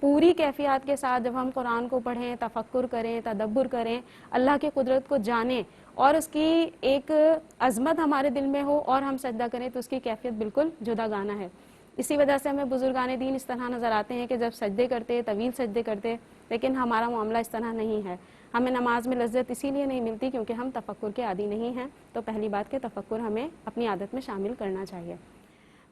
پوری کیفیات کے ساتھ جب ہم قرآن کو پڑھیں، تفکر کریں، تدبر کریں، اللہ کی قدرت کو جانیں اور اس کی ایک عظمت ہمارے دل میں ہو اور ہم سجدہ کریں تو اس کی کیفیت بالکل جدا گانا ہے۔ اسی وجہ سے ہمیں بزرگان دین اس طرح نظر آتے ہیں کہ جب سجدے کرتے، طویل سجدے کرتے، لیکن ہمارا معاملہ اس طرح نہیں ہے۔ ہمیں نماز میں لذت اسی لیے نہیں ملتی کیونکہ ہم تفکر کے عادی نہیں ہیں، تو پہلی بات کہ تفکر ہمیں اپنی عادت میں شامل کرنا چاہیے۔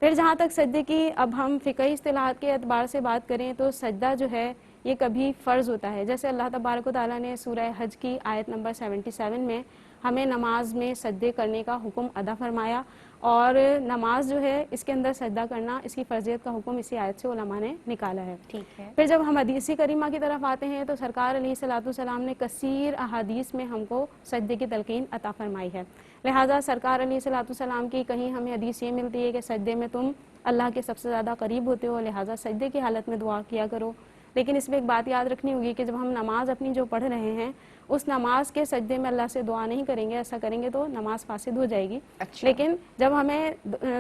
پھر جہاں تک سجدے کی اب ہم فقہی اصطلاحات کے اعتبار سے بات کریں تو سجدہ جو ہے یہ کبھی فرض ہوتا ہے، جیسے اللہ تبارک و تعالیٰ نے سورہ حج کی آیت نمبر 77 میں ہمیں نماز میں سجدے کرنے کا حکم ادا فرمایا، اور نماز جو ہے اس کے اندر سجدہ کرنا، اس کی فرضیت کا حکم اسی آیت سے علماء نے نکالا ہے۔ ٹھیک ہے۔ پھر جب ہم حدیث کریمہ کی طرف آتے ہیں تو سرکار علیہ الصلوۃ والسلام نے کثیر احادیث میں ہم کو سجدے کی تلقین عطا فرمائی ہے، لہٰذا سرکار علیہ الصلوۃ والسلام کی کہیں ہمیں حدیث یہ ملتی ہے کہ سجدے میں تم اللہ کے سب سے زیادہ قریب ہوتے ہو، لہٰذا سجدے کی حالت میں دعا کیا کرو۔ لیکن اس میں ایک بات یاد رکھنی ہوگی کہ جب ہم نماز اپنی جو پڑھ رہے ہیں اس نماز کے سجدے میں اللہ سے دعا نہیں کریں گے، ایسا کریں گے تو نماز فاسد ہو جائے گی۔ اچھا۔ لیکن جب ہمیں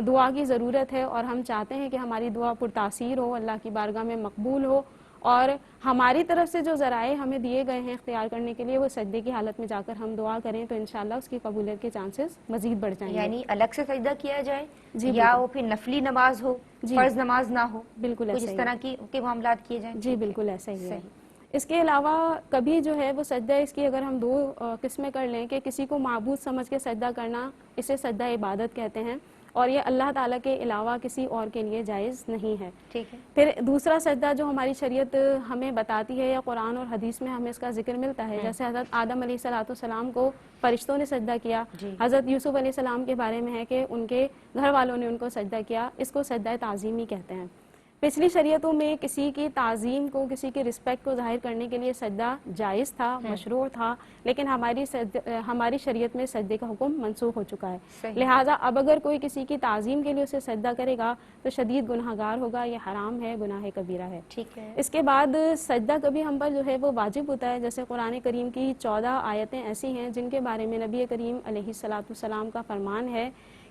دعا کی ضرورت ہے اور ہم چاہتے ہیں کہ ہماری دعا پرتاثیر ہو، اللہ کی بارگاہ میں مقبول ہو، اور ہماری طرف سے جو ذرائع ہمیں دیے گئے ہیں اختیار کرنے کے لیے وہ سجدے کی حالت میں جا کر ہم دعا کریں تو انشاءاللہ اس کی قبولیت کے چانسز مزید بڑھ جائیں گے۔ یعنی الگ سے سجدہ کیا جائے جی یا بالکل۔ وہ پھر نفلی نماز ہو، جی فرض نماز نہ ہو، بالکل کچھ ایسا اس ہی طرح ہے۔ کے معاملات کیے جائیں؟ جی ٹھیک ہے، بالکل ایسا ہی ہے۔ صحیح۔ اس کے علاوہ کبھی جو ہے وہ سجدہ اس کی اگر ہم دو قسمیں کر لیں کہ کسی کو معبود سمجھ کے سجدہ کرنا، اسے سجدہ عبادت کہتے ہیں، اور یہ اللہ تعالیٰ کے علاوہ کسی اور کے لیے جائز نہیں ہے۔ ٹھیک ہے۔ پھر دوسرا سجدہ جو ہماری شریعت ہمیں بتاتی ہے یا قرآن اور حدیث میں ہمیں اس کا ذکر ملتا ہے، جیسے حضرت آدم علیہ الصلوۃ والسلام کو فرشتوں نے سجدہ کیا، جی۔ حضرت یوسف علیہ السلام کے بارے میں ہے کہ ان کے گھر والوں نے ان کو سجدہ کیا، اس کو سجدہ تعظیمی کہتے ہیں۔ پچھلی شریعتوں میں کسی کی تعظیم کو، کسی کی رسپیکٹ کو ظاہر کرنے کے لیے سجدہ جائز تھا، مشروع تھا، لیکن ہماری شریعت میں سجدے کا حکم منسوخ ہو چکا ہے۔ صحیح۔ لہٰذا اب اگر کوئی کسی کی تعظیم کے لیے اسے سجدہ کرے گا تو شدید گناہ گار ہوگا، یہ حرام ہے، گناہ کبیرہ ہے۔ ٹھیک ہے۔ اس کے بعد سجدہ کبھی ہم پر جو ہے وہ واجب ہوتا ہے، جیسے قرآن کریم کی 14 آیتیں ایسی ہیں جن کے بارے میں نبی کریم علیہ الصلوۃ والسلام کا فرمان ہے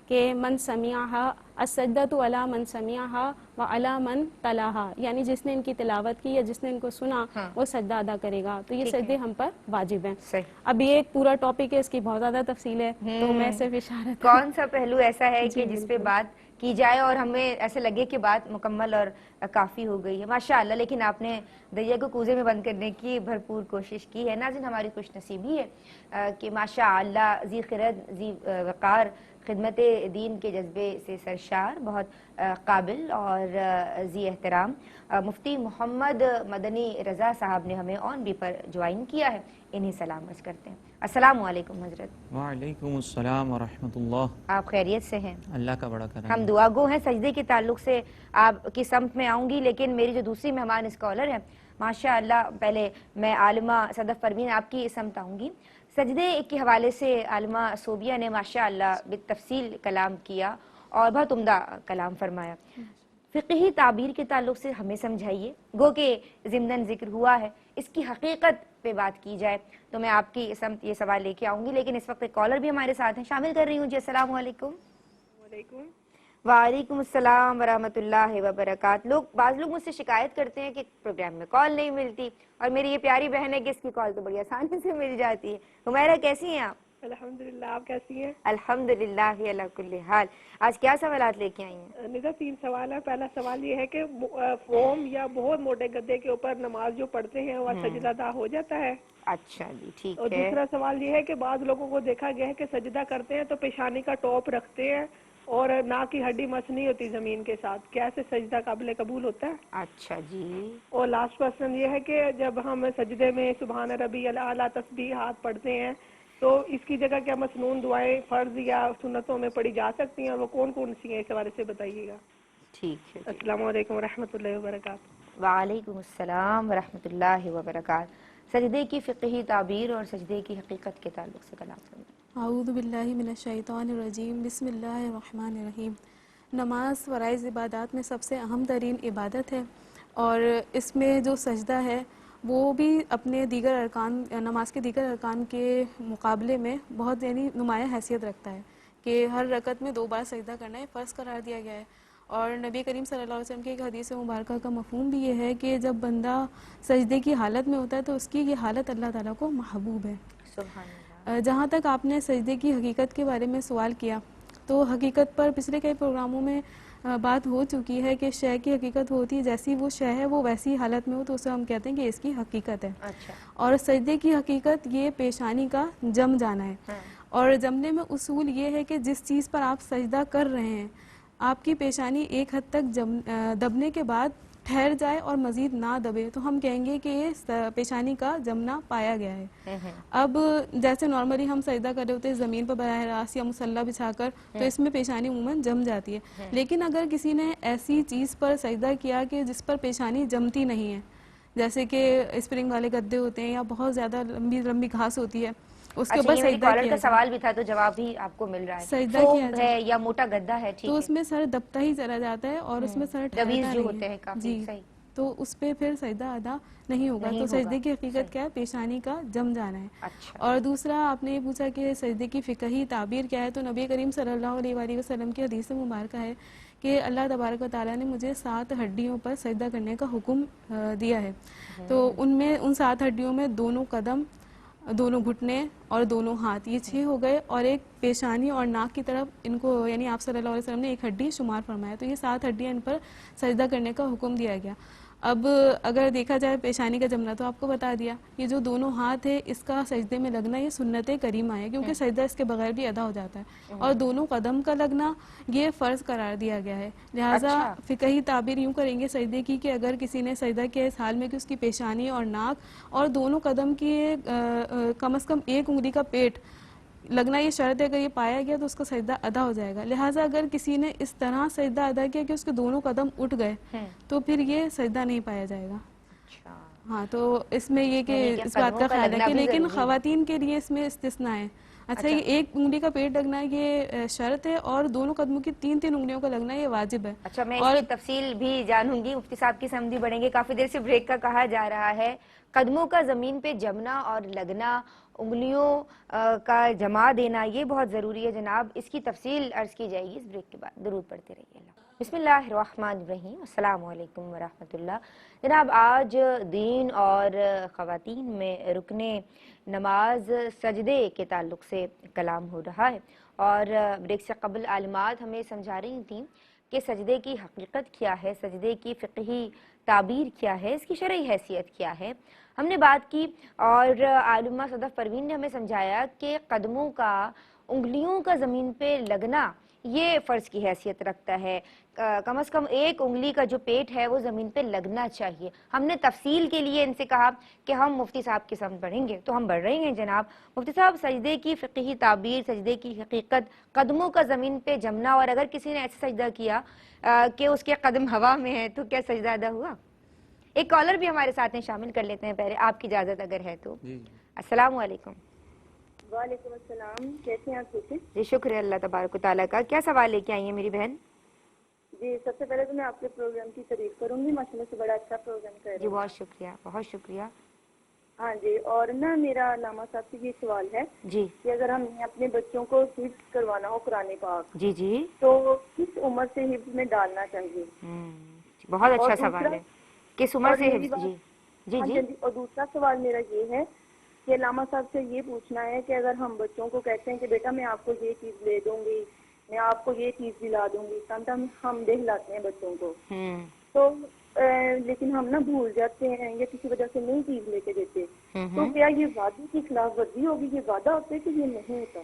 کہ من سمعھا السجدۃ علی من سمعھا وعلی من تلاھا، یعنی جس نے ان کی تلاوت کی یا جس نے ان کو سنا وہ سجدہ ادا کرے گا، تو یہ سجدے ہم پر واجب ہیں۔ صحیح۔ اب یہ ایک پورا ٹاپک ہے، اس کی بہت زیادہ تفصیل ہے، تو میں صرف اشارت کون سا پہلو ایسا ہے کہ جس پہ بات کی جائے اور ہمیں ایسے لگے کہ بات مکمل اور کافی ہو گئی ہے؟ ماشاءاللہ، لیکن آپ نے دریا کو کوزے میں بند کرنے کی بھرپور کوشش کی ہے۔ ناظرین، ہماری خوش نصیبی ہے کہ ماشاءاللہ ذی خرد، ذی وقار، خدمت دین کے جذبے سے سرشار، بہت قابل اور ذی احترام مفتی محمد مدنی رضا صاحب نے ہمیں آن بھی پر جوائن کیا ہے، انہیں سلام عرض کرتے ہیں۔ السلام علیکم حضرت۔ وعلیکم السلام ورحمۃ اللہ۔ آپ خیریت سے ہیں؟ اللہ کا بڑا کرم۔ ہم دعا گو ہیں۔ سجدے کے تعلق سے آپ کی سمت میں آؤں گی، لیکن میری جو دوسری مہمان اسکالر ہیں ماشاءاللہ، پہلے میں عالمہ صدف پروین آپ کی سمت آؤں گی۔ سجدے کے حوالے سے عالمہ صوبیہ نے ماشاءاللہ بالتفصیل کلام کیا اور بہت عمدہ کلام فرمایا۔ فقہی تعبیر کے تعلق سے ہمیں سمجھائیے، گو کہ ضمناً ذکر ہوا ہے، اس کی حقیقت پہ بات کی جائے تو میں آپ کی سمت یہ سوال لے کے آؤں گی، لیکن اس وقت ایک کالر بھی ہمارے ساتھ ہیں، شامل کر رہی ہوں جی۔ السلام علیکم۔ وعلیکم السلام ورحمۃ اللہ وبرکاتہ۔ بعض لوگ مجھ سے شکایت کرتے ہیں کہ پروگرام میں کال نہیں ملتی، اور میری یہ پیاری بہن ہے کہ اس کی کال تو بڑی آسانی سے مل جاتی ہے۔ حمیرہ کیسی ہیں آپ؟ الحمدللہ، آپ کیسی ہیں؟ الحمدللہ علی کل حال۔ آج کیا سوالات لے کے آئی ہیں؟ نگاہ 3 سوال ہے۔ پہلا سوال یہ ہے کہ فوم یا بہت موٹے گدے کے اوپر نماز جو پڑھتے ہیں وہ سجدہ ادا ہو جاتا ہے؟ اچھا جی، ٹھیک اور ہے۔ دوسرا سوال یہ ہے کہ بعض لوگوں کو دیکھا گیا ہے کہ سجدہ کرتے ہیں تو پیشانی کا ٹاپ رکھتے ہیں اور ناک کی ہڈی مس نہیں ہوتی زمین کے ساتھ، کیا سے سجدہ قابل قبول ہوتا ہے؟ اچھا جی۔ اور لاسٹ کوسچن یہ ہے کہ جب ہم سجدے میں سبحان ربی الاعلیٰ تسبیحات پڑھتے ہیں تو اس کی جگہ کیا مسنون دعائیں فرض یا سنتوں میں پڑھی جا سکتی ہیں، اور وہ کون کون سی ہیں، اس حوالے سے بتائیے گا۔ ٹھیک ہے جی۔ السلام علیکم ورحمۃ اللہ وبرکاتہ۔ وعلیکم السلام ورحمۃ اللہ وبرکاتہ۔ سجدے کی فقہی تعبیر اور سجدے کی حقیقت کے تعلق سے کلام فرمائیں۔ اعوذ باللہ من الشیطان الرجیم، بسم اللہ الرحمن الرحیم۔ نماز فرائض عبادات میں سب سے اہم ترین عبادت ہے، اور اس میں جو سجدہ ہے وہ بھی اپنے دیگر ارکان، نماز کے دیگر ارکان کے مقابلے میں بہت نمایاں حیثیت رکھتا ہے کہ ہر رکعت میں 2 بار سجدہ کرنا ہے، فرض قرار دیا گیا ہے۔ اور نبی کریم صلی اللہ علیہ وسلم کی ایک حدیث مبارکہ کا مفہوم بھی یہ ہے کہ جب بندہ سجدے کی حالت میں ہوتا ہے تو اس کی یہ حالت اللہ تعالیٰ کو محبوب ہے. سبحان اللہ. جہاں تک آپ نے سجدے کی حقیقت کے بارے میں سوال کیا تو حقیقت پر پچھلے کئی پروگراموں میں بات ہو چکی ہے کہ شے کی حقیقت ہوتی ہے جیسی وہ شے ہے وہ ویسی حالت میں ہو تو اسے ہم کہتے ہیں کہ اس کی حقیقت ہے. اچھا. اور سجدے کی حقیقت یہ پیشانی کا جم جانا ہے. ہاں. اور جمنے میں اصول یہ ہے کہ جس چیز پر آپ سجدہ کر رہے ہیں آپ کی پیشانی ایک حد تک دبنے کے بعد ٹھہر جائے اور مزید نہ دبے تو ہم کہیں گے کہ یہ پیشانی کا جمنا پایا گیا ہے. اب جیسے نارملی ہم سجدہ کر رہے ہوتے ہیں زمین پر براہ راست یا مصلی بچھا کر تو اس میں پیشانی عموماً جم جاتی ہے. لیکن اگر کسی نے ایسی چیز پر سجدہ کیا کہ جس پر پیشانی جمتی نہیں ہے جیسے کہ اسپرنگ والے گدے ہوتے ہیں یا بہت زیادہ لمبی لمبی گھاس ہوتی ہے اس کے اوپر سجدہ کالر کیا کا سوال بھی تھا تو جواب بھی آپ کو مل رہا ہے. سجدہ کیا ہے یا موٹا گدا ہے ٹھیک تو ہے اس میں سر دبتا ہی چلا جاتا ہے اور اس میں سر ٹھہرتا دبیز جو نہیں ہوتے ہیں کافی. جی صحیح. تو اس پہ پھر سجدہ ادا نہیں ہوگا. تو سجدے کی حقیقت کیا ہے پیشانی کا جم جانا ہے. اچھا. اور دوسرا آپ نے یہ پوچھا کہ سجدے کی فقہی تعبیر کیا ہے تو نبی کریم صلی اللہ علیہ وآلہ وسلم کی حدیث مبارکہ ہے کہ اللہ تبارک و تعالیٰ نے مجھے 7 ہڈیوں پر سجدہ کرنے کا حکم دیا ہے. تو ان 7 ہڈیوں میں دونوں قدم دونوں گھٹنے اور دونوں ہاتھ یہ 6 ہو گئے اور ایک پیشانی اور ناک کی طرف ان کو یعنی آپ صلی اللہ علیہ وسلم نے ایک ہڈی شمار فرمایا تو یہ 7 ہڈیاں ان پر سجدہ کرنے کا حکم دیا گیا. اب اگر دیکھا جائے پیشانی کا جمنا تو آپ کو بتا دیا یہ جو دونوں ہاتھ ہے اس کا سجدے میں لگنا یہ سنت کریمہ ہے کیونکہ سجدہ اس کے بغیر بھی ادا ہو جاتا ہے. اور دونوں قدم کا لگنا یہ فرض قرار دیا گیا ہے. لہٰذا فقہی تعبیر یوں کریں گے سجدے کی کہ اگر کسی نے سجدہ کیا اس حال میں کہ اس کی پیشانی اور ناک اور دونوں قدم کی کم از کم ایک انگلی کا پیٹ لگنا یہ شرط ہے. اگر یہ پایا گیا تو اس کا سجدہ ادا ہو جائے گا. لہٰذا اگر کسی نے اس طرح سجدہ ادا کیا کہ اس کے دونوں قدم اٹھ گئے تو پھر یہ سجدہ نہیں پایا جائے گا. ہاں تو اس میں یہ کہ اس بات کا خیال ہے کہ لیکن خواتین کے لیے اس میں استثناء ہے. اچھا یہ ایک انگلی کا پیٹ لگنا یہ شرط ہے اور دونوں قدموں کی 3 انگلیوں کا لگنا یہ واجب ہے. اچھا میں اس کی تفصیل بھی جانوں گی. مفتی صاحب کی سمجھی بڑھیں گے. کافی دیر سے بریک کا کہا جا رہا ہے قدموں کا زمین پہ جمنا اور لگنا انگلیوں کا جما دینا یہ بہت ضروری ہے جناب. اس کی تفصیل عرض کی جائے گی اس بریک کے بعد. درود پڑھتے رہیے. بسم اللہ الرحمن الرحیم. السلام علیکم ورحمۃ اللہ. جناب آج دین اور خواتین میں رکن نماز سجدے کے تعلق سے کلام ہو رہا ہے اور بریک سے قبل عالمات ہمیں سمجھا رہی تھیں کہ سجدے کی حقیقت کیا ہے, سجدے کی فقہی تعبیر کیا ہے, اس کی شرعی حیثیت کیا ہے. ہم نے بات کی اور عالمہ صدف پروین نے ہمیں سمجھایا کہ قدموں کا انگلیوں کا زمین پہ لگنا یہ فرض کی حیثیت رکھتا ہے. کم از کم ایک انگلی کا جو پیٹ ہے وہ زمین پہ لگنا چاہیے. ہم نے تفصیل کے لیے ان سے کہا کہ ہم مفتی صاحب کی سمجھ پڑھیں گے تو ہم بڑھ رہے ہیں جناب. مفتی صاحب سجدے کی فقہی تعبیر, سجدے کی حقیقت, قدموں کا زمین پہ جمنا اور اگر کسی نے ایسا سجدہ کیا کہ اس کے قدم ہوا میں ہے تو کیا سجدہ ادا ہوا؟ ایک کالر بھی ہمارے ساتھ ہیں, شامل کر لیتے ہیں پہلے آپ کی اجازت اگر ہے تو. السلام علیکم. وعلیکم السلام. کیسے ہیں آپ؟ جی شکر ہے اللہ تبارک و تعالیٰ کا. کیا سوال لے کے آئی ہیں میری بہن؟ جی سب سے پہلے تو میں آپ کے پروگرام کی تعریف کروں گی, ماشاء اللہ سے بڑا اچھا پروگرام کر رہے ہیں. جی بہت شکریہ, بہت شکریہ. ہاں جی, اور نا میرا علامہ صاحب سے یہ سوال ہے جی کہ اگر ہم نے اپنے بچوں کو حفظ کروانا ہو قرآن پاک جی جی تو کس عمر سے حفظ میں ڈالنا چاہیے؟ بہت اچھا سوال ہے. کس عمر سے حفظ؟ جی جی جی. اور دوسرا سوال میرا یہ ہے کہ علامہ صاحب سے یہ پوچھنا ہے کہ اگر ہم بچوں کو کہتے ہیں کہ بیٹا میں آپ کو یہ چیز لے دوں گی, میں آپ کو یہ چیز دلا دوں گی, ہم دہلاتے ہیں بچوں کو تو لیکن ہم نا بھول جاتے ہیں یا کسی وجہ سے نہیں چیز لے کے دیتے, تو کیا یہ وعدے کی خلاف ورزی ہوگی؟ یہ وعدہ ہوتا ہے کہ یہ نہیں ہوتا؟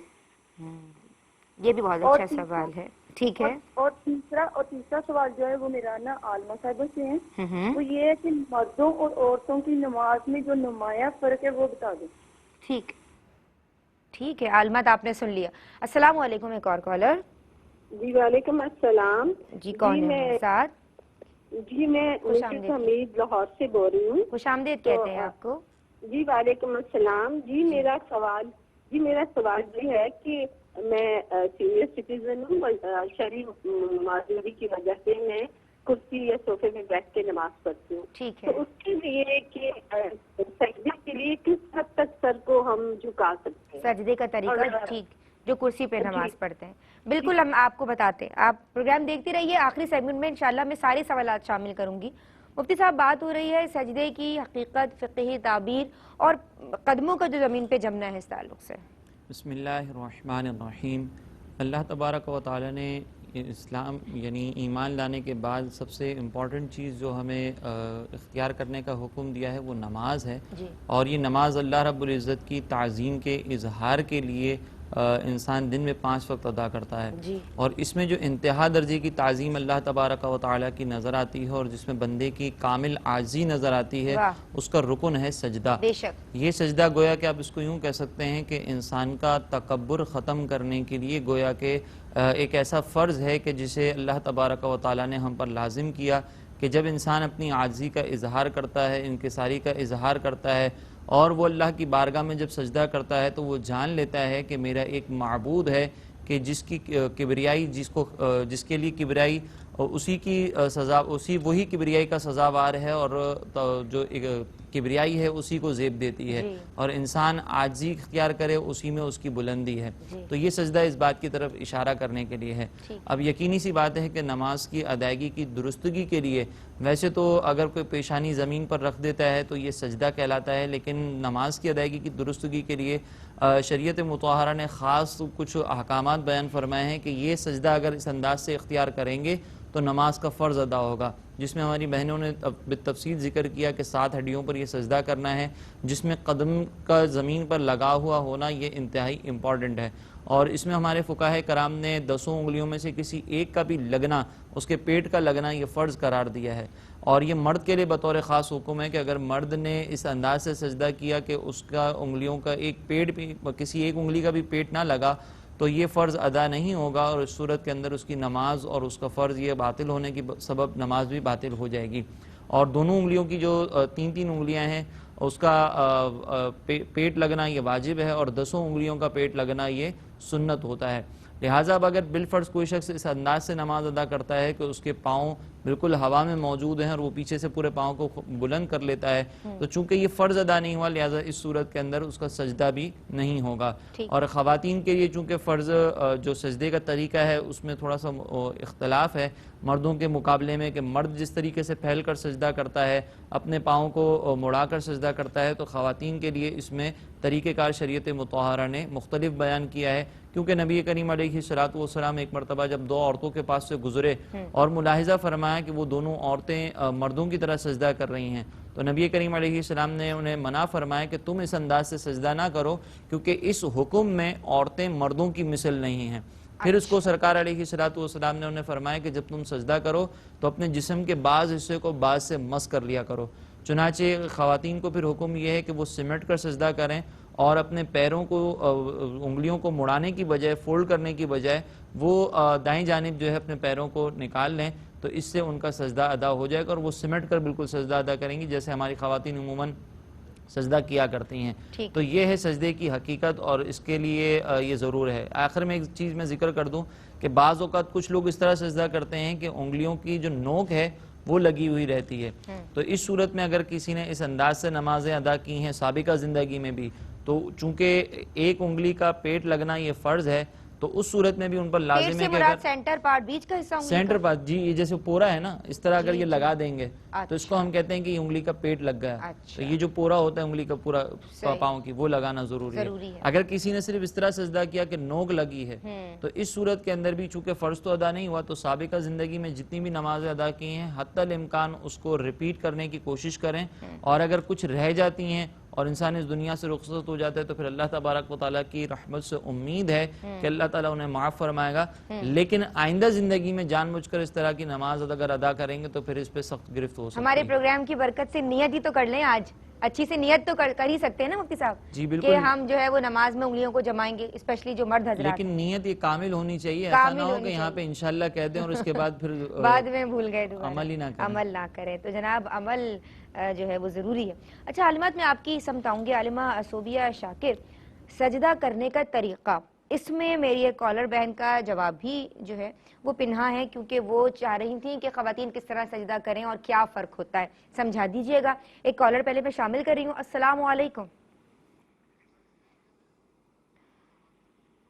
یہ بھی بہت اچھا سوال ہے. ٹھیک ہے. اور تیسرا سوال جو ہے وہ میرا نا عالمہ صاحبہ سے ہے, وہ یہ ہے کہ مردوں اور عورتوں کی نماز میں جو نمایاں فرق ہے وہ بتا دیں. ٹھیک ہے عالمات آپ نے سن لیا. السلام علیکم. ایک اور کالر. جی وعلیکم السلام. جی کون ہے ساتھ؟ جی میں حمید لاہور سے بول رہی ہوں. خوش آمدید کہتے ہیں آپ کو. جی وعلیکم السلام. جی میرا سوال یہ ہے کہ میں سینئر سٹیزن ہوں, شرعی معذوری کی وجہ سے میں کرسی یا صوفے میں بیٹھ کے نماز پڑھتی ہوں. ٹھیک ہے. تو اس کے لیے کہ سجدے کے لیے کس حد تک سر کو ہم جھکا سکتے ہیں؟ سجدے کا طریقہ. جو کرسی پہ نماز پڑھتے ہیں. بالکل ہم آپ کو بتاتے ہیں, آپ پروگرام دیکھتے رہیے. آخری سیگمنٹ میں انشاءاللہ میں سارے سوالات شامل کروں گی. مفتی صاحب, بات ہو رہی ہے سجدے کی حقیقت, فقہی تعبیر اور قدموں کا جو زمین پہ جمنا ہے اس تعلق سے. بسم اللہ الرحمن الرحیم. اللہ تبارک و تعالی نے اسلام یعنی ایمان لانے کے بعد سب سے امپورٹنٹ چیز جو ہمیں اختیار کرنے کا حکم دیا ہے وہ نماز ہے. اور یہ نماز اللہ رب العزت کی تعظیم کے اظہار کے لیے انسان دن میں 5 وقت ادا کرتا ہے. اور اس میں جو انتہا درجے کی تعظیم اللہ تبارک و تعالی کی نظر آتی ہے اور جس میں بندے کی کامل عاجزی نظر آتی ہے, اس کا رکن ہے سجدہ. یہ سجدہ گویا کہ آپ اس کو یوں کہہ سکتے ہیں کہ انسان کا تکبر ختم کرنے کے لیے گویا کہ ایک ایسا فرض ہے کہ جسے اللہ تبارک و تعالی نے ہم پر لازم کیا کہ جب انسان اپنی عاجزی کا اظہار کرتا ہے, انکساری کا اظہار کرتا ہے اور وہ اللہ کی بارگاہ میں جب سجدہ کرتا ہے تو وہ جان لیتا ہے کہ میرا ایک معبود ہے کہ جس کی کبریائی جس کے لیے کبریائی اسی کی سزا وہی کبریائی کا سزاوار ہے اور جو کبریائی ہے اسی کو زیب دیتی ہے اور انسان عاجزی اختیار کرے اسی میں اس کی بلندی ہے. تو یہ سجدہ اس بات کی طرف اشارہ کرنے کے لیے ہے. اب یقینی سی بات ہے کہ نماز کی ادائیگی کی درستگی کے لیے ویسے تو اگر کوئی پیشانی زمین پر رکھ دیتا ہے تو یہ سجدہ کہلاتا ہے, لیکن نماز کی ادائیگی کی درستگی کے لیے شریعت مطہرہ نے خاص کچھ احکامات بیان فرمائے ہیں کہ یہ سجدہ اگر اس انداز سے اختیار کریں گے تو نماز کا فرض ادا ہوگا, جس میں ہماری بہنوں نے بالتفصیل ذکر کیا کہ 7 ہڈیوں پر یہ سجدہ کرنا ہے, جس میں قدم کا زمین پر لگا ہوا ہونا یہ انتہائی امپورٹنٹ ہے. اور اس میں ہمارے فقہاء کرام نے 10 انگلیوں میں سے کسی ایک کا بھی لگنا, اس کے پیٹ کا لگنا یہ فرض قرار دیا ہے. اور یہ مرد کے لیے بطور خاص حکم ہے کہ اگر مرد نے اس انداز سے سجدہ کیا کہ اس کا انگلیوں کا ایک پیٹ بھی, کسی ایک انگلی کا بھی پیٹ نہ لگا تو یہ فرض ادا نہیں ہوگا اور اس صورت کے اندر اس کی نماز اور اس کا فرض یہ باطل ہونے کی سبب نماز بھی باطل ہو جائے گی. اور دونوں انگلیوں کی جو 3 انگلیاں ہیں اس کا پیٹ لگنا یہ واجب ہے اور 10 انگلیوں کا پیٹ لگنا یہ سنت ہوتا ہے. لہٰذا اب اگر بالفرض کوئی شخص اس انداز سے نماز ادا کرتا ہے کہ اس کے پاؤں بالکل ہوا میں موجود ہیں اور وہ پیچھے سے پورے پاؤں کو بلند کر لیتا ہے تو چونکہ یہ فرض ادا نہیں ہوا لہٰذا اس صورت کے اندر اس کا سجدہ بھی نہیں ہوگا. اور خواتین کے لیے چونکہ فرض جو سجدے کا طریقہ ہے اس میں تھوڑا سا اختلاف ہے مردوں کے مقابلے میں کہ مرد جس طریقے سے پھیل کر سجدہ کرتا ہے, اپنے پاؤں کو مڑا کر سجدہ کرتا ہے, تو خواتین کے لیے اس میں طریقہ کار شریعت مطہرہ نے مختلف بیان کیا ہے. کیونکہ نبی کریم علیہ الصلوۃ والسلام ایک مرتبہ جب 2 عورتوں کے پاس سے گزرے اور ملاحظہ فرمایا کہ وہ دونوں عورتیں مردوں کی طرح سجدہ کر رہی ہیں تو نبی کریم علیہ السلام نے انہیں منع فرمایا کہ تم اس انداز سے سجدہ نہ کرو کیونکہ اس حکم میں عورتیں مردوں کی مثل نہیں ہیں. پھر اس کو سرکار علیہ الصلوۃ والسلام نے انہیں فرمایا کہ جب تم سجدہ کرو تو اپنے جسم کے بعض حصے کو بعض سے مس کر لیا کرو. چنانچہ خواتین کو پھر حکم یہ ہے کہ وہ سمٹ کر سجدہ کریں اور اپنے پیروں کو انگلیوں کو مڑانے کی بجائے, فولڈ کرنے کی بجائے وہ دائیں جانب جو ہے اپنے پیروں کو نکال لیں تو اس سے ان کا سجدہ ادا ہو جائے گا اور وہ سمٹ کر بالکل سجدہ ادا کریں گی جیسے ہماری خواتین عموماً سجدہ کیا کرتی ہیں. تو یہ ہے سجدے کی حقیقت اور اس کے لیے یہ ضرور ہے. آخر میں ایک چیز میں ذکر کر دوں کہ بعض اوقات کچھ لوگ اس طرح سجدہ کرتے ہیں کہ انگلیوں کی جو نوک ہے وہ لگی ہوئی رہتی ہے, تو اس صورت میں اگر کسی نے اس انداز سے نمازیں ادا کی ہیں سابقہ زندگی میں بھی تو چونکہ ایک انگلی کا پیٹ لگنا یہ فرض ہے تو اس صورت میں بھی ان پر لازم ہے کہ اگر سینٹر پارٹ, بیچ کا حصہ, سینٹر پارٹ, جی یہ جیسے پورا ہے نا اس طرح اگر یہ لگا دیں گے تو اس کو ہم کہتے ہیں کہ یہ انگلی کا پیٹ لگ گیا. تو یہ جو پورا ہوتا ہے انگلی کا پورا پاؤں کی وہ لگانا ضروری ہے. اگر کسی نے صرف اس طرح سجدہ کیا کہ نوک لگی ہے تو اس صورت کے اندر بھی چونکہ فرض تو ادا نہیں ہوا تو سابقہ زندگی میں جتنی بھی نمازیں ادا کی ہیں حتی الامکان اس کو ریپیٹ کرنے کی کوشش کریں اور اگر کچھ رہ جاتی ہیں اور انسان اس دنیا سے رخصت ہو جاتا ہے تو پھر اللہ تبارک و تعالیٰ کی رحمت سے امید ہے کہ اللہ تعالیٰ انہیں معاف فرمائے گا. لیکن آئندہ زندگی میں جان بوجھ کر اس طرح کی نماز اگر ادا کریں گے تو پھر اس پہ سخت گرفت ہو سکتی ہے. ہمارے پروگرام کی برکت سے نیت ہی تو کر لیں, آج اچھی سے نیت تو کر ہی سکتے ہیں نا مفتی صاحب جی بالکل کہ ہم جو ہے وہ نماز میں انگلیوں کو جمائیں گے, اسپیشلی جو مرد حضرات. لیکن نیت یہ کامل ہونی چاہیے, ایسا نہ ہو کہ یہاں پہ انشاءاللہ کہہ دیں اور اس کے بعد پھر بعد میں بھول گئے عمل ہی نہ کریں. تو جناب عمل جو ہے وہ ضروری ہے. اچھا عالمات میں آپ کی سمجھاؤں گی, عالمہ صوبیہ شاکر, سجدہ کرنے کا طریقہ, اس میں میری ایک کالر بہن کا جواب بھی جو ہے وہ پنہا ہے کیونکہ وہ چاہ رہی تھیں کہ خواتین کس طرح سجدہ کریں اور کیا فرق ہوتا ہے, سمجھا دیجئے گا. ایک کالر پہلے میں شامل کر رہی ہوں. السلام علیکم.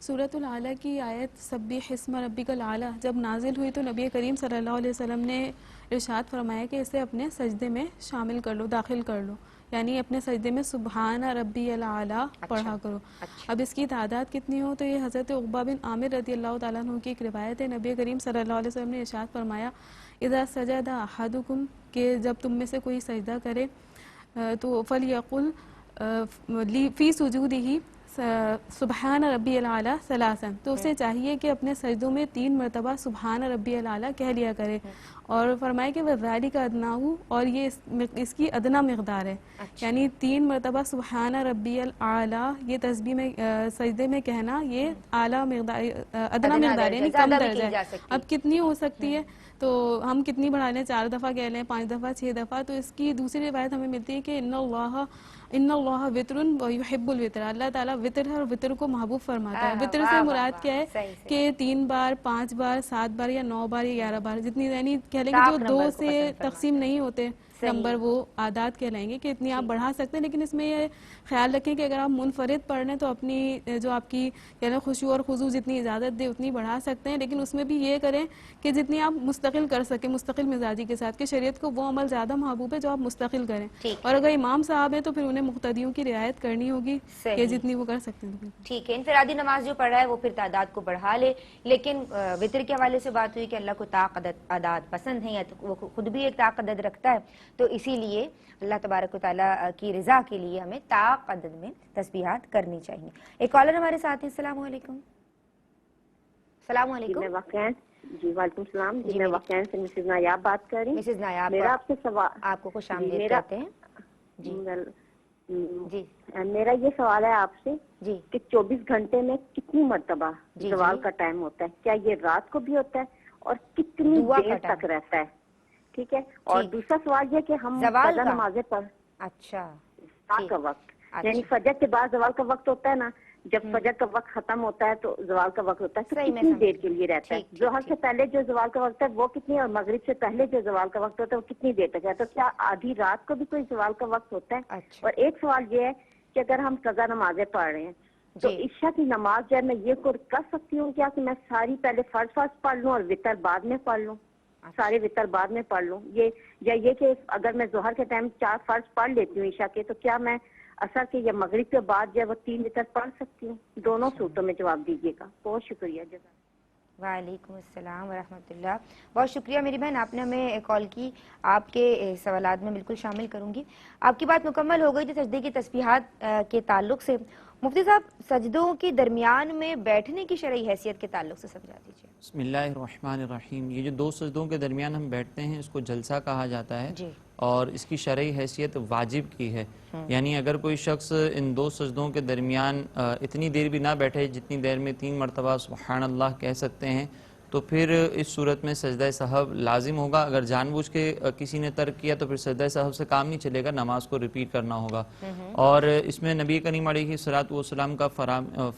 سورۃ الاعلیٰ کی آیت سبح اسم ربک الاعلیٰ جب نازل ہوئی تو نبی کریم صلی اللہ علیہ وسلم نے ارشاد فرمایا کہ اسے اپنے سجدے میں شامل کر لو، داخل کر لو، یعنی اپنے سجدے میں سبحان ربی الاعلیٰ پڑھا کرو. اب اس کی تعداد کتنی ہو تو یہ حضرت عقبہ بن عامر رضی اللہ تعالیٰ عنہ کی ایک روایت ہے. نبی کریم صلی اللہ علیہ وسلم نے ارشاد فرمایا اذا سجد احدکم کہ جب تم میں سے کوئی سجدہ کرے تو فلیقل فی سجودہ سبحان ربی الاعلیٰ ثلاثا، تو اسے چاہیے کہ اپنے سجدوں میں 3 مرتبہ سبحان ربی الاعلیٰ کہہ لیا کرے. اور فرمائے کہ وذالک ادناہ، اور یہ اس کی ادنا مقدار ہے، یعنی 3 مرتبہ سبحان ربی الاعلیٰ یہ تسبیح میں سجدے میں کہنا یہ اعلیٰ مقدار ادنا مقدار ہے، یعنی کم درجہ ہے. اب کتنی ہو سکتی ہے تو ہم کتنی بڑھا لیں، 4 دفعہ کہہ لیں، 5 دفعہ، 6 دفعہ. تو اس کی دوسری روایت ہمیں ملتی ہے کہ ان اللہ وطر ویحب الوطر، اللہ تعالیٰ وطر ہے اور وطر کو محبوب فرماتا ہے. وطر سے مراد کیا ہے کہ 3 بار، 5 بار، 7 بار یا 9 بار یا 11 بار، جتنی یعنی کہہ لیں کہ جو 2 سے تقسیم نہیں ہوتے نمبر وہ عادات کہلائیں گے کہ اتنی آپ بڑھا سکتے ہیں. لیکن اس میں یہ خیال رکھیں کہ اگر آپ منفرد پڑھ رہے ہیں تو اپنی جو آپ کی یعنی خشوع اور خضوع جتنی اجازت دے اتنی بڑھا سکتے ہیں، لیکن اس میں بھی یہ کریں کہ جتنی آپ مستقل کر سکیں، مستقل مزاجی کے ساتھ، کہ شریعت کو وہ عمل زیادہ محبوب ہے جو آپ مستقل کریں. اور اگر امام صاحب ہیں تو پھر انہیں مقتدیوں کی رعایت کرنی ہوگی کہ جتنی وہ کر سکتے ہیں. ٹھیک ہے، انفرادی نماز جو پڑھ رہا ہے وہ پھر تعداد کو بڑھا لے. لیکن وطر کے حوالے سے بات ہوئی کہ اللہ کو طاق عدد پسند ہے، یا وہ خود بھی ایک طاق عدد رکھتا ہے، تو اسی لیے اللہ تبارک و تعالیٰ کی رضا کے لیے ہمیں طاق عدد میں تسبیحات کرنی چاہیے. ایک کالر ہمارے ساتھ ہیں. السلام علیکم. السلام علیکم. جی وعلیکم السلام. جی میں واقعین سے مسز نایاب بات کر رہی ہوں. مسز نایاب، میرا آپ سے سوال، آپ کو خوش آمدید کہتے ہیں. جی میرا یہ سوال ہے آپ سے کہ 24 گھنٹے میں کتنی مرتبہ زوال کا ٹائم ہوتا ہے؟ کیا یہ رات کو بھی ہوتا ہے اور کتنی دیر تک رہتا ہے؟ ٹھیک ہے. اور دوسرا سوال یہ کہ ہم قضا نمازیں پڑھ کا وقت یعنی فجر کے بعد زوال کا وقت ہوتا ہے نا، جب فجر کا وقت ختم ہوتا ہے تو زوال کا وقت ہوتا ہے، تو کتنی دیر کے لیے رہتا ہے؟ ظہر سے پہلے جو زوال کا وقت ہے وہ کتنی، اور مغرب سے پہلے جو زوال کا وقت ہوتا ہے وہ کتنی دیر تک ہے؟ تو کیا آدھی رات کو بھی کوئی زوال کا وقت ہوتا ہے؟ اور ایک سوال یہ ہے کہ اگر ہم قضا نمازیں پڑھ رہے ہیں تو عشاء کی نماز جو ہے میں یہ کر سکتی ہوں کیا کہ میں ساری پہلے فرض پڑھ لوں اور وتر بعد میں پڑھ لوں، سارے وتر بعد میں پڑھ لوں؟ یہ کہ اگر میں ظہر کے ٹائم 4 فرض پڑھ لیتی ہوں عشاء کے، تو کیا میں اثر کے یا مغرب کے بعد جو ہے وہ 3 وتر پڑھ سکتی ہوں؟ دونوں صورتوں میں جواب دیجیے گا. بہت شکریہ. جزاک. وعلیکم السلام ورحمۃ اللہ. بہت شکریہ میری بہن، آپ نے ہمیں کال کی. آپ کے سوالات میں بالکل شامل کروں گی. آپ کی بات مکمل ہو گئی تھی سجدے کی تسبیحات کے تعلق سے. مفتی صاحب سجدوں کے درمیان میں بیٹھنے کی شرعی حیثیت کے تعلق سے سمجھا دیجیے. بسم اللہ الرحمن الرحیم. یہ جو 2 سجدوں کے درمیان ہم بیٹھتے ہیں اس کو جلسہ کہا جاتا ہے اور اس کی شرعی حیثیت واجب کی ہے. یعنی اگر کوئی شخص ان 2 سجدوں کے درمیان اتنی دیر بھی نہ بیٹھے جتنی دیر میں 3 مرتبہ سبحان اللہ کہہ سکتے ہیں تو پھر اس صورت میں سجدہ سہو لازم ہوگا. اگر جان بوجھ کے کسی نے ترک کیا تو پھر سجدہ سہو سے کام نہیں چلے گا، نماز کو ریپیٹ کرنا ہوگا. اور اس میں نبی کریم علیہ الصلوۃ والسلام کا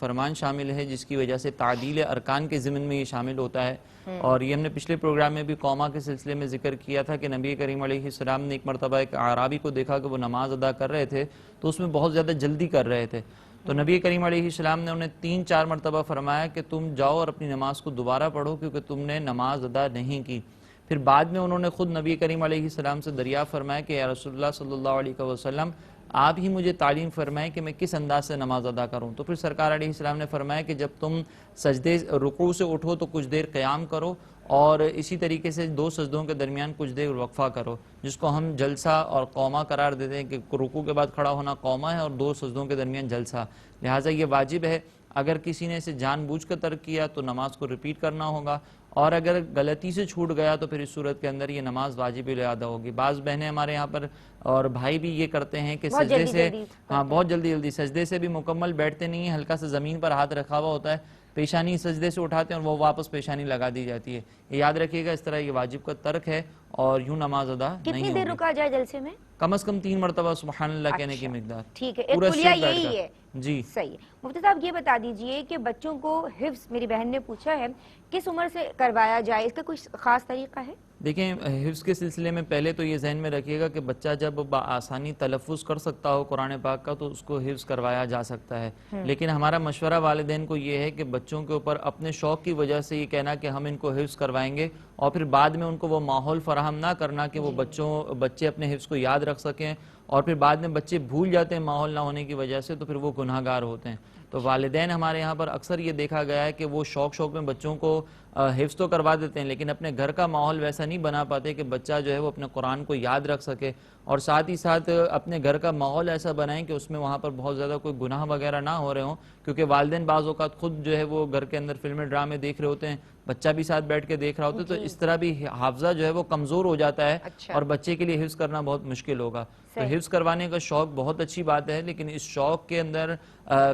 فرمان شامل ہے جس کی وجہ سے تعدیل ارکان کے ضمن میں یہ شامل ہوتا ہے. اور یہ ہم نے پچھلے پروگرام میں بھی قوما کے سلسلے میں ذکر کیا تھا کہ نبی کریم علیہ السلام نے ایک مرتبہ ایک اعرابی کو دیکھا کہ وہ نماز ادا کر رہے تھے تو اس میں بہت زیادہ جلدی کر رہے تھے. تو نبی کریم علیہ السلام نے انہیں 3-4 مرتبہ فرمایا کہ تم جاؤ اور اپنی نماز کو دوبارہ پڑھو کیونکہ تم نے نماز ادا نہیں کی. پھر بعد میں انہوں نے خود نبی کریم علیہ السلام سے دریافت فرمایا کہ یا رسول اللہ صلی اللہ علیہ وسلم آپ ہی مجھے تعلیم فرمائیں کہ میں کس انداز سے نماز ادا کروں. تو پھر سرکار علیہ السلام نے فرمایا کہ جب تم سجدے رکوع سے اٹھو تو کچھ دیر قیام کرو اور اسی طریقے سے 2 سجدوں کے درمیان کچھ دیر وقفہ کرو، جس کو ہم جلسہ اور قوما قرار دیتے ہیں کہ رکوع کے بعد کھڑا ہونا قوما ہے اور 2 سجدوں کے درمیان جلسہ. لہٰذا یہ واجب ہے. اگر کسی نے اسے جان بوجھ کر ترک کیا تو نماز کو ریپیٹ کرنا ہوگا، اور اگر غلطی سے چھوٹ گیا تو پھر اس صورت کے اندر یہ نماز واجب الادا ہوگی. بعض بہنیں ہمارے یہاں پر اور بھائی بھی یہ کرتے ہیں کہ سجدے سے بہت جلدی سجدے سے بھی مکمل بیٹھتے نہیں ہیں، ہلکا سا زمین پر ہاتھ رکھا ہوا ہوتا ہے، پیشانی سجدے سے اٹھاتے ہیں اور وہ واپس پیشانی لگا دی جاتی ہے. یہ یاد رکھیے گا اس طرح یہ واجب کا ترک ہے اور یوں نماز ادا نہیں ہوگی. کتنی دیر رکا جائے جلسے میں؟ کم از کم 3 مرتبہ سبحان اللہ کہنے کی مقدار. ٹھیک ہے، ایک کلیہ یہی ہے. جی صحیح ہے. مفتی صاحب یہ بتا دیجئے کہ بچوں کو حفظ، میری بہن نے پوچھا ہے، کس عمر سے کروایا جائے؟ اس کا کوئی خاص طریقہ ہے؟ دیکھیں حفظ کے سلسلے میں پہلے تو یہ ذہن میں رکھیے گا کہ بچہ جب بآسانی تلفظ کر سکتا ہو قرآن پاک کا تو اس کو حفظ کروایا جا سکتا ہے، لیکن ہمارا مشورہ والدین کو یہ ہے کہ بچوں کے اوپر اپنے شوق کی وجہ سے یہ کہنا کہ ہم ان کو حفظ کروائیں گے اور پھر بعد میں ان کو وہ ماحول فراہم نہ کرنا کہ وہ بچے اپنے حفظ کو یاد رکھ سکیں اور پھر بعد میں بچے بھول جاتے ہیں ماحول نہ ہونے کی وجہ سے، تو پھر وہ گناہ گار ہوتے ہیں۔ تو والدین ہمارے یہاں پر اکثر یہ دیکھا گیا ہے کہ وہ شوق میں بچوں کو حفظ تو کروا دیتے ہیں لیکن اپنے گھر کا ماحول ویسا نہیں بنا پاتے کہ بچہ جو ہے وہ اپنے قرآن کو یاد رکھ سکے، اور ساتھ ہی ساتھ اپنے گھر کا ماحول ایسا بنائیں کہ اس میں وہاں پر بہت زیادہ کوئی گناہ وغیرہ نہ ہو رہے ہوں، کیونکہ والدین بعض اوقات خود جو ہے وہ گھر کے اندر فلمیں ڈرامے دیکھ رہے ہوتے ہیں، بچہ بھی ساتھ بیٹھ کے دیکھ رہا ہوتا ہے، تو اس طرح بھی حافظہ جو ہے وہ کمزور ہو جاتا ہے اور بچے کے لیے حفظ کرنا بہت مشکل ہوگا۔ تو حفظ کروانے کا شوق بہت اچھی بات ہے، لیکن اس شوق کے اندر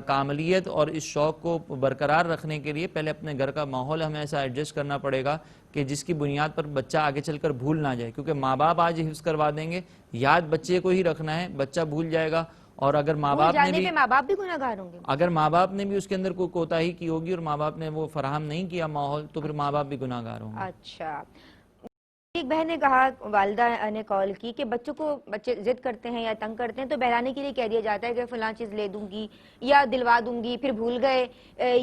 کاملیت اور اس شوق کو برقرار رکھنے کے لیے پہلے اپنے گھر کا ماحول ہمیں ایسا ایڈجسٹ کرنا پڑے گا کہ جس کی بنیاد پر بچہ آگے چل کر بھول نہ جائے، کیونکہ ماں باپ آج حفظ کروا دیں گے، یاد بچے کو ہی رکھنا ہے، بچہ بھول جائے گا، اور اگر ماں باپ نے بھی گناہ گار ہوں گے، اگر ماں باپ نے بھی اس کے اندر کوئی کوتاہی کی ہوگی اور ماں باپ نے وہ فراہم نہیں کیا ماحول، تو پھر ماں باپ بھی گناہ گار ہوں گے۔ اچھا، ایک بہن نے کہا، والدہ نے کال کی کہ بچے ضد کرتے ہیں یا تنگ کرتے ہیں تو بہلانے کے لیے کہہ دیا جاتا ہے کہ فلاں چیز لے دوں گی یا دلوا دوں گی، پھر بھول گئے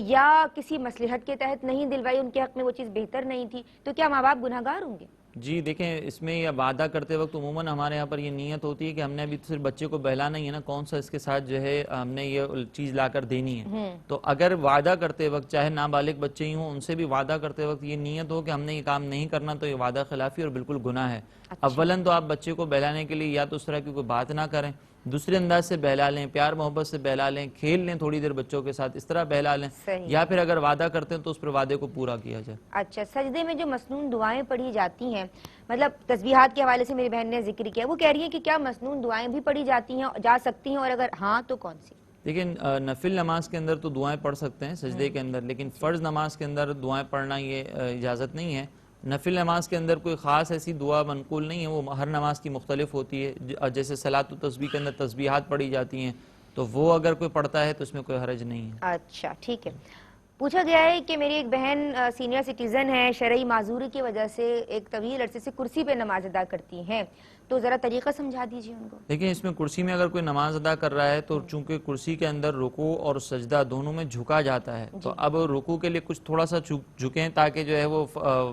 یا کسی مصلحت کے تحت نہیں دلوائی، ان کے حق میں وہ چیز بہتر نہیں تھی، تو کیا ماں باپ گناہ گار ہوں گے؟ جی دیکھیں، اس میں یہ وعدہ کرتے وقت عموماً ہمارے یہاں پر یہ نیت ہوتی ہے کہ ہم نے ابھی صرف بچے کو بہلانا ہی ہے نا، کون سا اس کے ساتھ جو ہے ہم نے یہ چیز لا کر دینی ہے، تو اگر وعدہ کرتے وقت چاہے نابالغ بچے ہی ہوں ان سے بھی وعدہ کرتے وقت یہ نیت ہو کہ ہم نے یہ کام نہیں کرنا تو یہ وعدہ خلافی اور بالکل گناہ ہے۔ اولاً تو آپ بچے کو بہلانے کے لیے یا تو اس طرح کی کوئی بات نہ کریں، دوسرے انداز سے بہلا لیں، پیار محبت سے بہلا لیں، کھیل لیں تھوڑی دیر بچوں کے ساتھ، اس طرح بہلا لیں، یا پھر اگر وعدہ کرتے ہیں تو اس پر وعدے کو پورا کیا جائے۔ اچھا، سجدے میں جو مسنون دعائیں پڑھی جاتی ہیں، مطلب تسبیحات کے حوالے سے میری بہن نے ذکر کیا، وہ کہہ رہی ہیں کہ کیا مسنون دعائیں بھی پڑھی جا سکتی ہیں، اور اگر ہاں تو کون سی؟ لیکن نفل نماز کے اندر تو دعائیں پڑھ سکتے ہیں سجدے کے اندر، لیکن فرض نماز کے اندر دعائیں پڑھنا یہ اجازت نہیں ہے۔ نفل نماز کے اندر کوئی خاص ایسی دعا منقول نہیں ہے، وہ ہر نماز کی مختلف ہوتی ہے، جیسے صلاۃ و تسبیح کے اندر تسبیحات پڑھی جاتی ہیں، تو وہ اگر کوئی پڑھتا ہے تو اس میں کوئی حرج نہیں ہے۔ اچھا ٹھیک ہے۔ پوچھا گیا ہے کہ میری ایک بہن سینئر سٹیزن ہے، شرعی معذوری کی وجہ سے ایک طویل عرصے سے کرسی پہ نماز ادا کرتی ہیں، تو ذرا طریقہ سمجھا دیجیے ان کو۔ لیکن اس میں کرسی میں اگر کوئی نماز ادا کر رہا ہے تو چونکہ کرسی کے اندر رکوع اور سجدہ دونوں میں جھکا جاتا ہے، تو اب رکوع کے لیے کچھ تھوڑا سا جھکیں تاکہ جو ہے وہ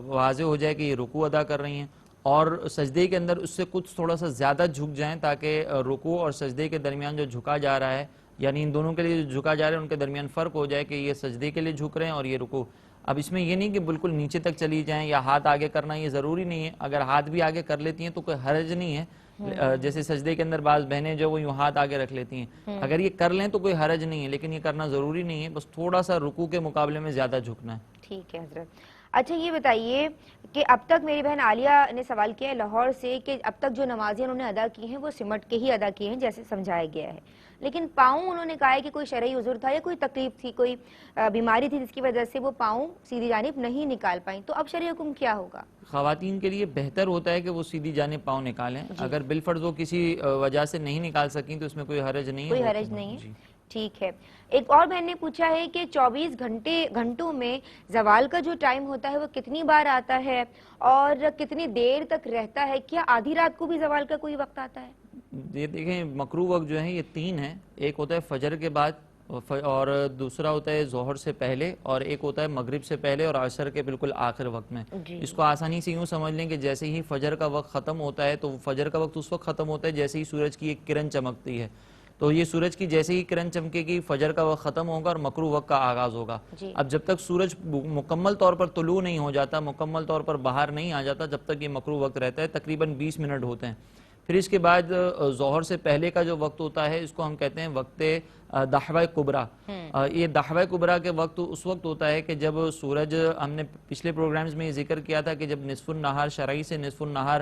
واضح ہو جائے کہ یہ رکوع ادا کر رہی ہیں، اور سجدے کے اندر اس سے کچھ تھوڑا سا زیادہ جھک جائیں تاکہ رکوع اور سجدے کے درمیان جو جھکا جا رہا ہے، یعنی ان دونوں کے لیے جو جھکا جا رہا ہے ان کے درمیان فرق ہو جائے کہ یہ سجدے کے لیے جھک رہے ہیں اور یہ رکوع۔ اب اس میں یہ نہیں کہ بالکل نیچے تک چلی جائیں یا ہاتھ آگے کرنا، یہ ضروری نہیں ہے، اگر ہاتھ بھی آگے کر لیتی ہیں تو کوئی حرج نہیں ہے، جیسے سجدے کے اندر بعض بہنیں جو وہ یوں ہاتھ آگے رکھ لیتی ہیں، اگر یہ کر لیں تو کوئی حرج نہیں ہے، لیکن یہ کرنا ضروری نہیں ہے، بس تھوڑا سا رکوع کے مقابلے میں زیادہ جھکنا ہے۔ ٹھیک ہے حضرت۔ اچھا یہ بتائیے کہ اب تک میری بہن عالیہ نے سوال کیا ہے لاہور سے کہ اب تک جو نمازیں انہوں نے ادا کی ہیں وہ سمٹ کے ہی ادا کی ہیں جیسے سمجھایا گیا ہے، لیکن پاؤں انہوں نے کہا ہے کہ کوئی شرعی عذر تھا یا کوئی تکلیف تھی، کوئی بیماری تھی جس کی وجہ سے وہ پاؤں سیدھی جانب نہیں نکال پائیں، تو اب شرعی حکم کیا ہوگا؟ خواتین کے لیے بہتر ہوتا ہے کہ وہ سیدھی جانب پاؤں نکالیں، اگر بالفرض وہ کسی وجہ سے نہیں نکال سکیں تو اس میں کوئی حرج نہیں ہے، کوئی حرج نہیں ہے۔ ٹھیک ہے۔ ایک اور بہن نے پوچھا ہے کہ 24 گھنٹوں میں زوال کا جو ٹائم ہوتا ہے وہ کتنی بار آتا ہے اور کتنی دیر تک رہتا ہے؟ کیا آدھی رات کو بھی زوال کا کوئی وقت آتا ہے؟ یہ دیکھیں مکروہ وقت جو ہے یہ 3 ہیں، ایک ہوتا ہے فجر کے بعد، اور دوسرا ہوتا ہے ظہر سے پہلے، اور ایک ہوتا ہے مغرب سے پہلے اور عصر کے بالکل آخر وقت میں۔ اس کو آسانی سے یوں سمجھ لیں کہ جیسے ہی فجر کا وقت ختم ہوتا ہے تو فجر کا وقت اس وقت ختم ہوتا ہے جیسے ہی سورج کی ایک کرن چمکتی ہے، تو یہ سورج کی جیسے ہی کرن چمکے گی فجر کا وقت ختم ہوگا اور مکروہ وقت کا آغاز ہوگا۔ اب جب تک سورج مکمل طور پر طلوع نہیں ہو جاتا، مکمل طور پر باہر نہیں آ جاتا، جب تک یہ مکروہ وقت رہتا ہے، تقریباً 20 منٹ ہوتے ہیں۔ پھر اس کے بعد ظہر سے پہلے کا جو وقت ہوتا ہے اس کو ہم کہتے ہیں وقت دحوہ کبریٰ۔ یہ دحوہ کبریٰ کے وقت اس وقت ہوتا ہے کہ جب سورج، ہم نے پچھلے پروگرامز میں یہ ذکر کیا تھا کہ جب نصف النہار شرعی سے نصف النہار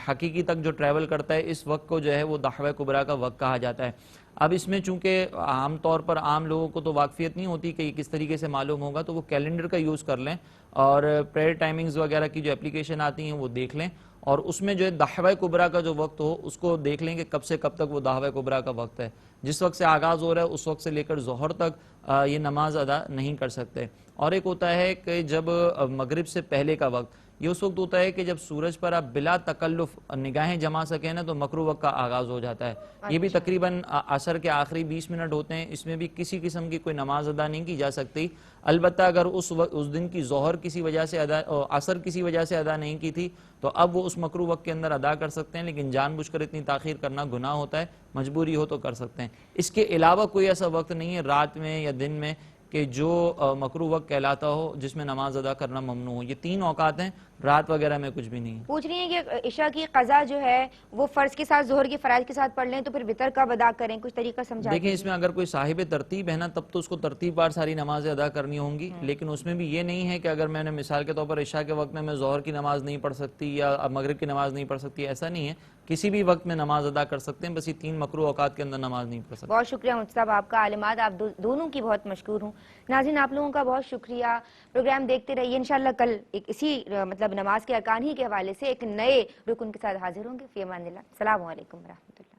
حقیقی تک جو ٹریول کرتا ہے، اس وقت کو جو ہے وہ دحوہ کبریٰ کا وقت کہا جاتا ہے۔ اب اس میں چونکہ عام طور پر عام لوگوں کو تو واقفیت نہیں ہوتی کہ یہ کس طریقے سے معلوم ہوگا، تو وہ کیلنڈر کا یوز کر لیں اور پریئر ٹائمنگز وغیرہ کی جو اپلیکیشن آتی ہیں وہ دیکھ لیں، اور اس میں جو ہے دحوہ کبریٰ کا جو وقت ہو اس کو دیکھ لیں کہ کب سے کب تک وہ دحوہ کبریٰ کا وقت ہے۔ جس وقت سے آغاز ہو رہا ہے اس وقت سے لے کر ظہر تک یہ نماز ادا نہیں کر سکتے۔ اور ایک ہوتا ہے کہ جب مغرب سے پہلے کا وقت، یہ اس وقت ہوتا ہے کہ جب سورج پر آپ بلا تکلف نگاہیں جما سکیں نا تو مکروہ وقت کا آغاز ہو جاتا ہے. یہ بھی تقریباً عصر کے آخری 20 منٹ ہوتے ہیں. اس میں بھی کسی قسم کی کوئی نماز ادا نہیں کی جا سکتی. البتہ اگر اس دن کی ظہر کسی وجہ سے عصر کسی وجہ سے ادا نہیں کی تھی تو اب وہ اس مکروہ وقت کے اندر ادا کر سکتے ہیں, لیکن جان بوجھ کر اتنی تاخیر کرنا گناہ ہوتا ہے. مجبوری ہو تو کر سکتے ہیں. اس کے علاوہ کوئی ایسا وقت نہیں ہے رات میں یا دن میں کہ جو مکروہ وقت کہلاتا ہو جس میں نماز ادا کرنا ممنوع ہو. یہ 3 اوقات ہیں, رات وغیرہ میں کچھ بھی نہیں ہے. پوچھ رہی ہیں کہ عشاء کی قضا جو ہے وہ فرض کے ساتھ ظہر کی فرائض کے ساتھ پڑھ لیں تو پھر وتر کب ادا کریں, کچھ طریقہ سمجھا دیکھیں اس میں اگر کوئی صاحب ترتیب ہے نا تب تو اس کو ترتیب بار ساری نمازیں ادا کرنی ہوں گی, لیکن اس میں بھی یہ نہیں ہے کہ اگر میں نے مثال کے طور پر عشاء کے وقت میں ظہر کی نماز نہیں پڑھ سکتی یا مغرب کی نماز نہیں پڑھ سکتی, ایسا نہیں ہے. کسی بھی وقت میں نماز ادا کر سکتے ہیں, بس یہ 3 مکروہ اوقات کے اندر نماز نہیں پڑھ سکتے. بہت شکریہ مفتی صاحب آپ کا, عالمات آپ دونوں کی بہت مشکور ہوں. ناظرین آپ لوگوں کا بہت شکریہ, پروگرام دیکھتے رہیے. انشاءاللہ کل اسی مطلب نماز کے ارکان ہی کے حوالے سے ایک نئے رکن کے ساتھ حاضر ہوں گے. فی امان اللہ. السلام علیکم ورحمۃ اللہ.